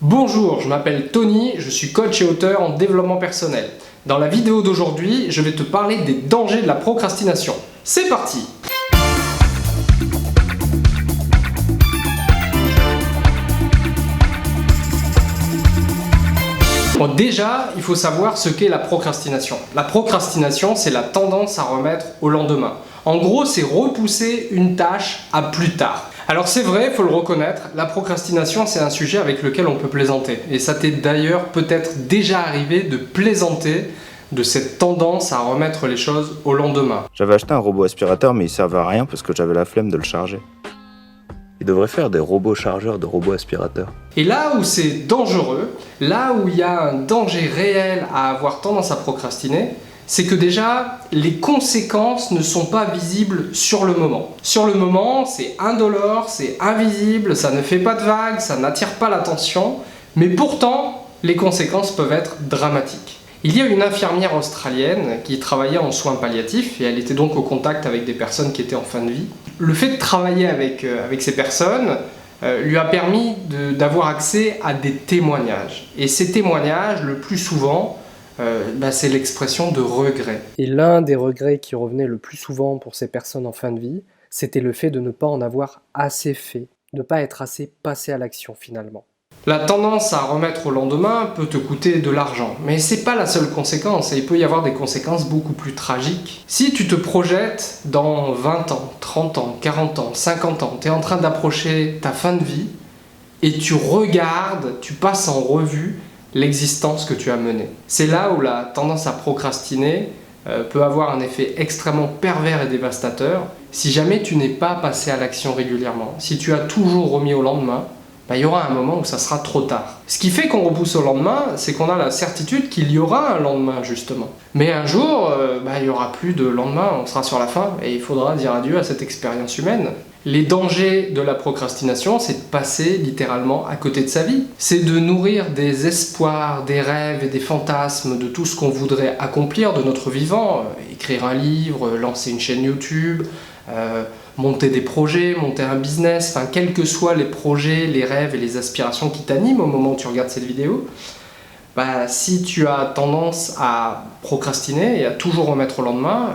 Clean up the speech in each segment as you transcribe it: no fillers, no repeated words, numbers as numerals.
Bonjour, je m'appelle Tony, je suis coach et auteur en développement personnel. Dans la vidéo d'aujourd'hui, je vais te parler des dangers de la procrastination. C'est parti! Bon, déjà, il faut savoir ce qu'est la procrastination. La procrastination, c'est la tendance à remettre au lendemain. En gros, c'est repousser une tâche à plus tard. Alors c'est vrai, il faut le reconnaître, la procrastination, c'est un sujet avec lequel on peut plaisanter. Et ça t'est d'ailleurs peut-être déjà arrivé de plaisanter de cette tendance à remettre les choses au lendemain. J'avais acheté un robot aspirateur, mais il servait à rien parce que j'avais la flemme de le charger. Il devrait faire des robots chargeurs de robots aspirateurs. Et là où c'est dangereux, là où il y a un danger réel à avoir tendance à procrastiner, c'est que déjà, les conséquences ne sont pas visibles sur le moment. Sur le moment, c'est indolore, c'est invisible, ça ne fait pas de vagues, ça n'attire pas l'attention, mais pourtant, les conséquences peuvent être dramatiques. Il y a une infirmière australienne qui travaillait en soins palliatifs et elle était donc au contact avec des personnes qui étaient en fin de vie. Le fait de travailler avec ces personnes lui a permis d'avoir accès à des témoignages. Et ces témoignages, le plus souvent, c'est l'expression de regret. Et l'un des regrets qui revenait le plus souvent pour ces personnes en fin de vie, c'était le fait de ne pas en avoir assez fait, de ne pas être assez passé à l'action finalement. La tendance à remettre au lendemain peut te coûter de l'argent, mais c'est pas la seule conséquence, et il peut y avoir des conséquences beaucoup plus tragiques. Si tu te projettes dans 20 ans, 30 ans, 40 ans, 50 ans, tu es en train d'approcher ta fin de vie, et tu regardes, tu passes en revue l'existence que tu as menée. C'est là où la tendance à procrastiner peut avoir un effet extrêmement pervers et dévastateur si jamais tu n'es pas passé à l'action régulièrement. Si tu as toujours remis au lendemain, il y aura un moment où ça sera trop tard. Ce qui fait qu'on repousse au lendemain, c'est qu'on a la certitude qu'il y aura un lendemain, justement. Mais un jour, il n'y aura plus de lendemain, on sera sur la fin, et il faudra dire adieu à cette expérience humaine. Les dangers de la procrastination, c'est de passer littéralement à côté de sa vie. C'est de nourrir des espoirs, des rêves et des fantasmes de tout ce qu'on voudrait accomplir de notre vivant. Écrire un livre, lancer une chaîne YouTube, monter des projets, monter un business, enfin quels que soient les projets, les rêves et les aspirations qui t'animent au moment où tu regardes cette vidéo, si tu as tendance à procrastiner et à toujours remettre au lendemain,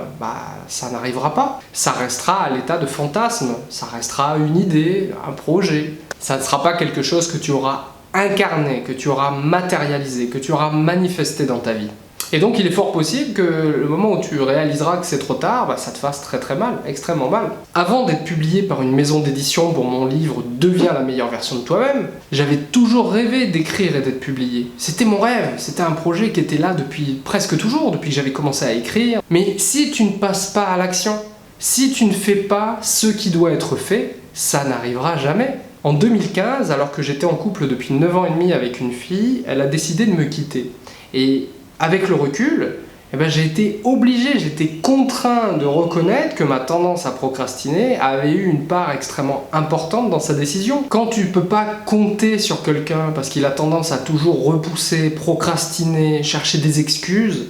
ça n'arrivera pas. Ça restera à l'état de fantasme, ça restera une idée, un projet. Ça ne sera pas quelque chose que tu auras incarné, que tu auras matérialisé, que tu auras manifesté dans ta vie. Et donc il est fort possible que le moment où tu réaliseras que c'est trop tard, ça te fasse très très mal, extrêmement mal. Avant d'être publié par une maison d'édition pour mon livre « Deviens la meilleure version de toi-même », j'avais toujours rêvé d'écrire et d'être publié. C'était mon rêve, c'était un projet qui était là depuis presque toujours, depuis que j'avais commencé à écrire. Mais si tu ne passes pas à l'action, si tu ne fais pas ce qui doit être fait, ça n'arrivera jamais. En 2015, alors que j'étais en couple depuis 9 ans et demi avec une fille, elle a décidé de me quitter. Et avec le recul, j'ai été obligé, j'étais contraint de reconnaître que ma tendance à procrastiner avait eu une part extrêmement importante dans sa décision. Quand tu ne peux pas compter sur quelqu'un parce qu'il a tendance à toujours repousser, procrastiner, chercher des excuses,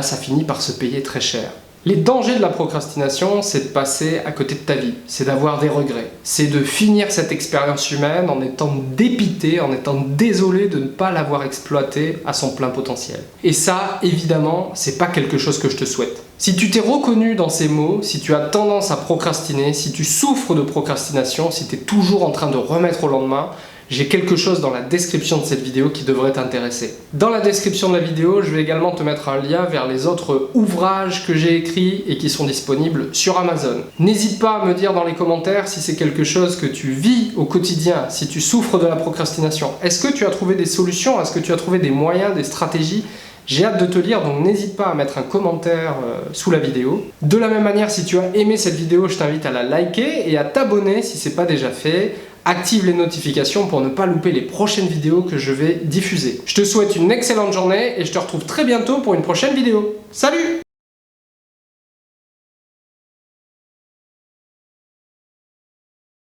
ça finit par se payer très cher. Les dangers de la procrastination, c'est de passer à côté de ta vie, c'est d'avoir des regrets, c'est de finir cette expérience humaine en étant dépité, en étant désolé de ne pas l'avoir exploitée à son plein potentiel. Et ça, évidemment, c'est pas quelque chose que je te souhaite. Si tu t'es reconnu dans ces mots, si tu as tendance à procrastiner, si tu souffres de procrastination, si tu es toujours en train de remettre au lendemain, j'ai quelque chose dans la description de cette vidéo qui devrait t'intéresser. Dans la description de la vidéo, je vais également te mettre un lien vers les autres ouvrages que j'ai écrits et qui sont disponibles sur Amazon. N'hésite pas à me dire dans les commentaires si c'est quelque chose que tu vis au quotidien, si tu souffres de la procrastination. Est-ce que tu as trouvé des solutions? Est-ce que tu as trouvé des moyens, des stratégies? J'ai hâte de te lire, donc n'hésite pas à mettre un commentaire sous la vidéo. De la même manière, si tu as aimé cette vidéo, je t'invite à la liker et à t'abonner si ce n'est pas déjà fait. Active les notifications pour ne pas louper les prochaines vidéos que je vais diffuser. Je te souhaite une excellente journée et je te retrouve très bientôt pour une prochaine vidéo. Salut!